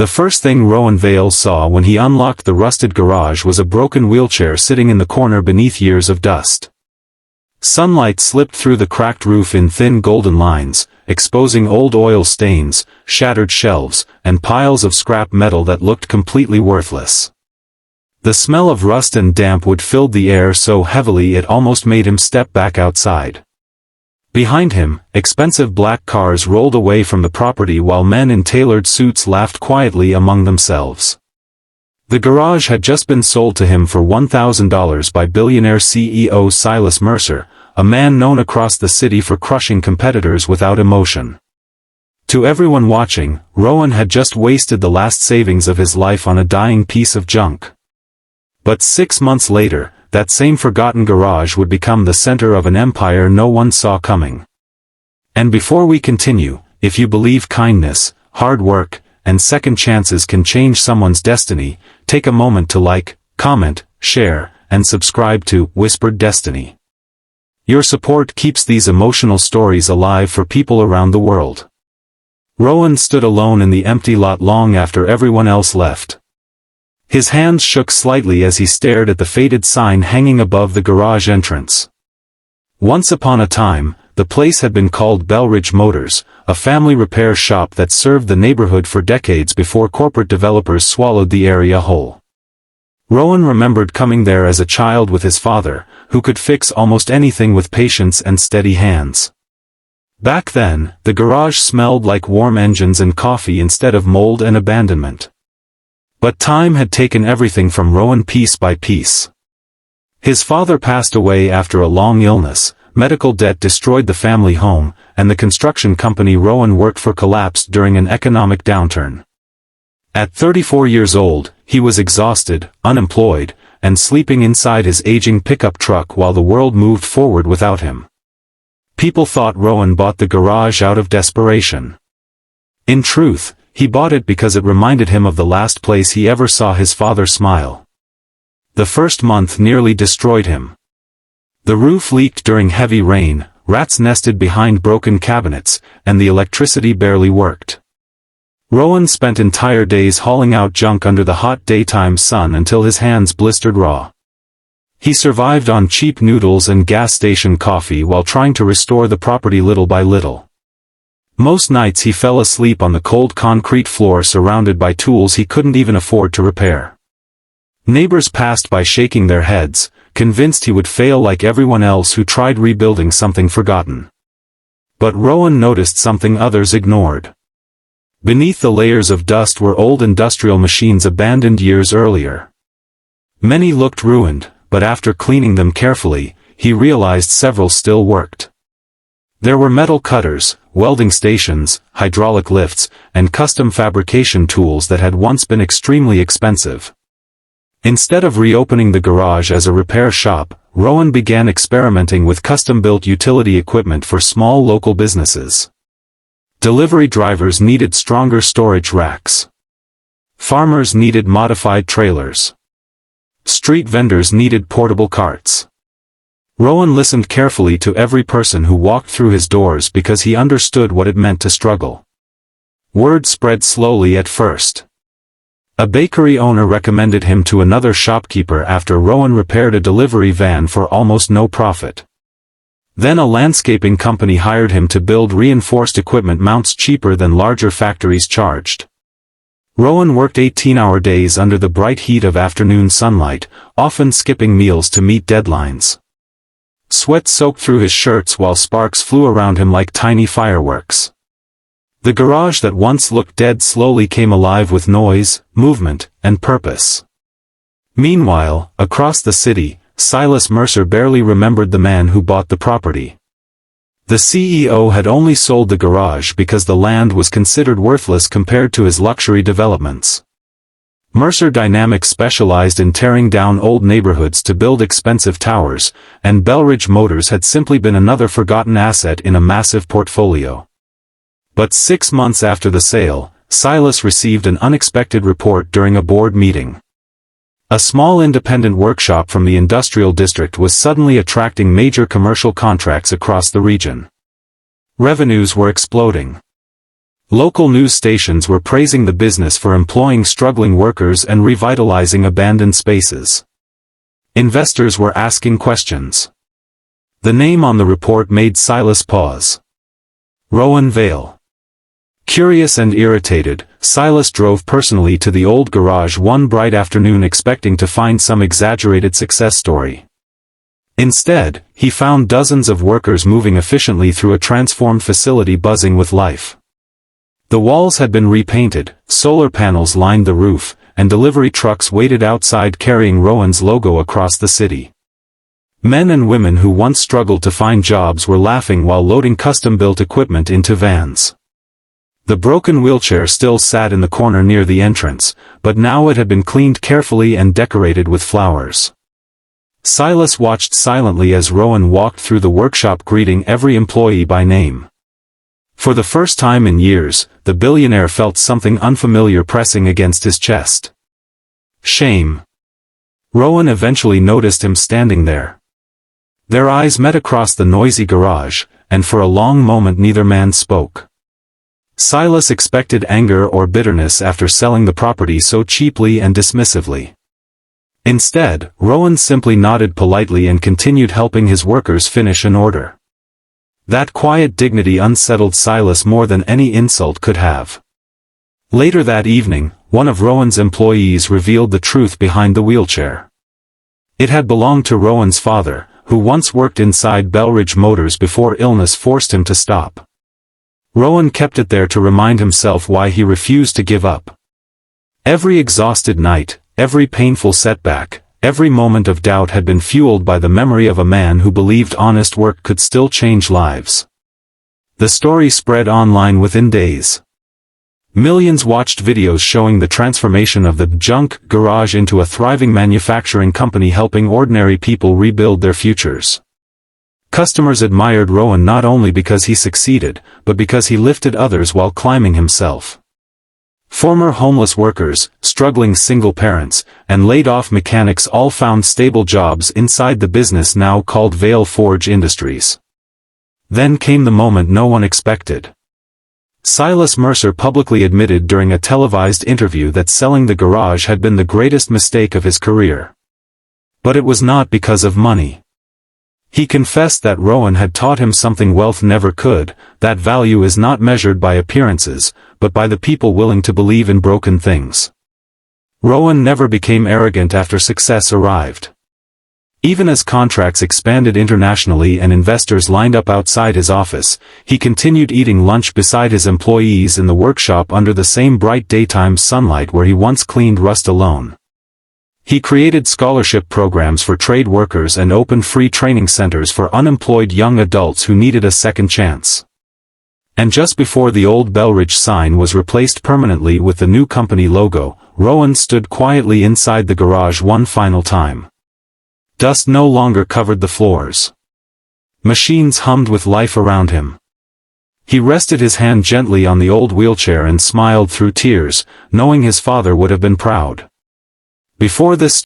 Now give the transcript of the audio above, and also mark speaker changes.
Speaker 1: The first thing Rowan Vale saw when he unlocked the rusted garage was a broken wheelchair sitting in the corner beneath years of dust. Sunlight slipped through the cracked roof in thin golden lines, exposing old oil stains, shattered shelves, and piles of scrap metal that looked completely worthless. The smell of rust and damp wood filled the air so heavily it almost made him step back outside. Behind him, expensive black cars rolled away from the property while men in tailored suits laughed quietly among themselves. The garage had just been sold to him for $1,000 by billionaire CEO Silas Mercer, a man known across the city for crushing competitors without emotion. To everyone watching, Rowan had just wasted the last savings of his life on a dying piece of junk. But 6 months later, that same forgotten garage would become the center of an empire no one saw coming. And before we continue, if you believe kindness, hard work, and second chances can change someone's destiny, take a moment to like, comment, share, and subscribe to Whispered Destiny. Your support keeps these emotional stories alive for people around the world. Rowan stood alone in the empty lot long after everyone else left. His hands shook slightly as he stared at the faded sign hanging above the garage entrance. Once upon a time, the place had been called Belridge Motors, a family repair shop that served the neighborhood for decades before corporate developers swallowed the area whole. Rowan remembered coming there as a child with his father, who could fix almost anything with patience and steady hands. Back then, the garage smelled like warm engines and coffee instead of mold and abandonment. But time had taken everything from Rowan piece by piece. His father passed away after a long illness, medical debt destroyed the family home, and the construction company Rowan worked for collapsed during an economic downturn. At 34 years old, he was exhausted, unemployed, and sleeping inside his aging pickup truck while the world moved forward without him. People thought Rowan bought the garage out of desperation. In truth, he bought it because it reminded him of the last place he ever saw his father smile. The first month nearly destroyed him. The roof leaked during heavy rain, rats nested behind broken cabinets, and the electricity barely worked. Rowan spent entire days hauling out junk under the hot daytime sun until his hands blistered raw. He survived on cheap noodles and gas station coffee while trying to restore the property little by little. Most nights he fell asleep on the cold concrete floor surrounded by tools he couldn't even afford to repair. Neighbors passed by shaking their heads, convinced he would fail like everyone else who tried rebuilding something forgotten. But Rowan noticed something others ignored. Beneath the layers of dust were old industrial machines abandoned years earlier. Many looked ruined, but after cleaning them carefully, he realized several still worked. There were metal cutters, welding stations, hydraulic lifts, and custom fabrication tools that had once been extremely expensive. Instead of reopening the garage as a repair shop, Rowan began experimenting with custom-built utility equipment for small local businesses. Delivery drivers needed stronger storage racks. Farmers needed modified trailers. Street vendors needed portable carts. Rowan listened carefully to every person who walked through his doors because he understood what it meant to struggle. Word spread slowly at first. A bakery owner recommended him to another shopkeeper after Rowan repaired a delivery van for almost no profit. Then a landscaping company hired him to build reinforced equipment mounts cheaper than larger factories charged. Rowan worked 18-hour days under the bright heat of afternoon sunlight, often skipping meals to meet deadlines. Sweat soaked through his shirts while sparks flew around him like tiny fireworks. The garage that once looked dead slowly came alive with noise, movement, and purpose. Meanwhile, across the city, Silas Mercer barely remembered the man who bought the property. The CEO had only sold the garage because the land was considered worthless compared to his luxury developments. Mercer Dynamics specialized in tearing down old neighborhoods to build expensive towers, and Belridge Motors had simply been another forgotten asset in a massive portfolio. But 6 months after the sale, Silas received an unexpected report during a board meeting. A small independent workshop from the industrial district was suddenly attracting major commercial contracts across the region. Revenues were exploding. Local news stations were praising the business for employing struggling workers and revitalizing abandoned spaces. Investors were asking questions. The name on the report made Silas pause. Rowan Vale. Curious and irritated, Silas drove personally to the old garage one bright afternoon expecting to find some exaggerated success story. Instead, he found dozens of workers moving efficiently through a transformed facility buzzing with life. The walls had been repainted, solar panels lined the roof, and delivery trucks waited outside carrying Rowan's logo across the city. Men and women who once struggled to find jobs were laughing while loading custom-built equipment into vans. The broken wheelchair still sat in the corner near the entrance, but now it had been cleaned carefully and decorated with flowers. Silas watched silently as Rowan walked through the workshop greeting every employee by name. For the first time in years, the billionaire felt something unfamiliar pressing against his chest. Shame. Rowan eventually noticed him standing there. Their eyes met across the noisy garage, and for a long moment neither man spoke. Silas expected anger or bitterness after selling the property so cheaply and dismissively. Instead, Rowan simply nodded politely and continued helping his workers finish an order. That quiet dignity unsettled Silas more than any insult could have. Later that evening, one of Rowan's employees revealed the truth behind the wheelchair. It had belonged to Rowan's father, who once worked inside Belridge Motors before illness forced him to stop. Rowan kept it there to remind himself why he refused to give up. Every exhausted night, every painful setback, every moment of doubt had been fueled by the memory of a man who believed honest work could still change lives. The story spread online within days. Millions watched videos showing the transformation of the junk garage into a thriving manufacturing company helping ordinary people rebuild their futures. Customers admired Rowan not only because he succeeded, but because he lifted others while climbing himself. Former homeless workers, struggling single parents, and laid-off mechanics all found stable jobs inside the business now called Vale Forge Industries. Then came the moment no one expected. Silas Mercer publicly admitted during a televised interview that selling the garage had been the greatest mistake of his career. But it was not because of money. He confessed that Rowan had taught him something wealth never could, that value is not measured by appearances, but by the people willing to believe in broken things. Rowan never became arrogant after success arrived. Even as contracts expanded internationally and investors lined up outside his office, he continued eating lunch beside his employees in the workshop under the same bright daytime sunlight where he once cleaned rust alone. He created scholarship programs for trade workers and opened free training centers for unemployed young adults who needed a second chance. And just before the old Belridge sign was replaced permanently with the new company logo, Rowan stood quietly inside the garage one final time. Dust no longer covered the floors. Machines hummed with life around him. He rested his hand gently on the old wheelchair and smiled through tears, knowing his father would have been proud. Before this